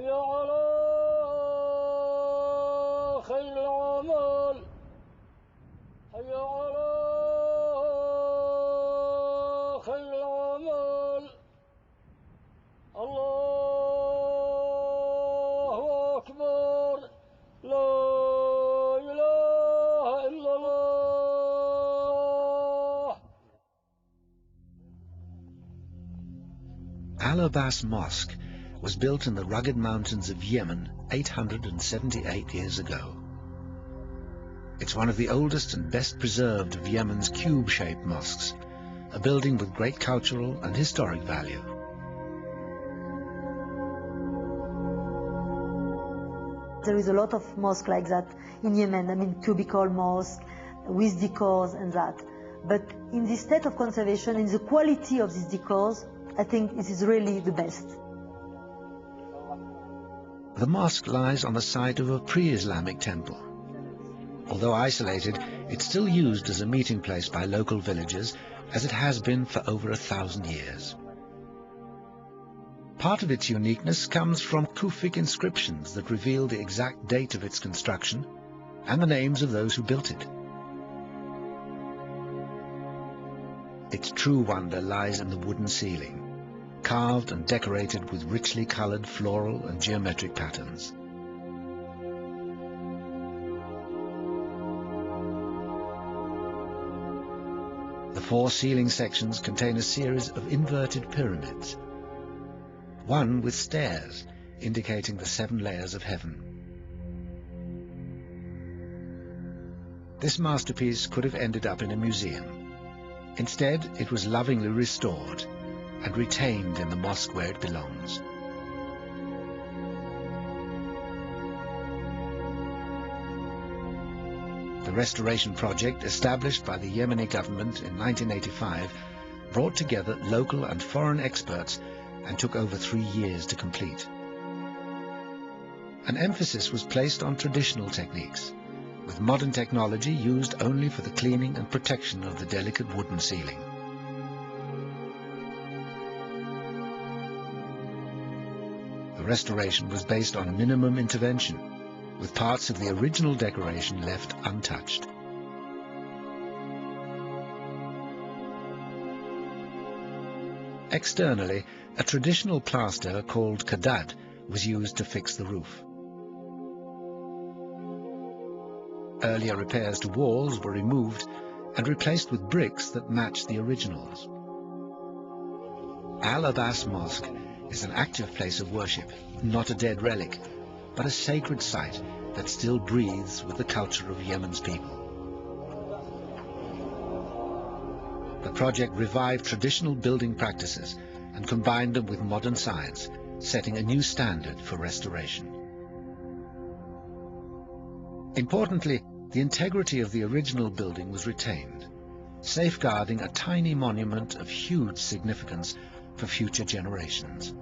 حي على خير العمل حي على خير العمل الله أكبر لا إله إلا الله. Al-Abbas Mosque was built in the rugged mountains of Yemen 878 years ago. It's one of the oldest and best preserved of Yemen's cube-shaped mosques, a building with great cultural and historic value. There is a lot of mosques like that in Yemen, I mean cubicle mosque, with decors and that. But in the state of conservation, in the quality of these decors, I think this is really the best. The mosque lies on the site of a pre-Islamic temple. Although isolated, it's still used as a meeting place by local villagers, as it has been for over 1,000 years. Part of its uniqueness comes from Kufic inscriptions that reveal the exact date of its construction and the names of those who built it. Its true wonder lies in the wooden ceiling, carved and decorated with richly colored floral and geometric patterns. The 4 ceiling sections contain a series of inverted pyramids, one with stairs indicating the 7 layers of heaven. This masterpiece could have ended up in a museum. Instead, it was lovingly restored and retained in the mosque where it belongs. The restoration project, established by the Yemeni government in 1985, brought together local and foreign experts and took over 3 years to complete. An emphasis was placed on traditional techniques, with modern technology used only for the cleaning and protection of the delicate wooden ceiling. The restoration was based on minimum intervention, with parts of the original decoration left untouched. Externally, a traditional plaster called kadad was used to fix the roof. Earlier repairs to walls were removed and replaced with bricks that matched the originals. Al-Abbas Mosque is an active place of worship, not a dead relic, but a sacred site that still breathes with the culture of Yemen's people. The project revived traditional building practices and combined them with modern science, setting a new standard for restoration. Importantly, the integrity of the original building was retained, safeguarding a tiny monument of huge significance for future generations.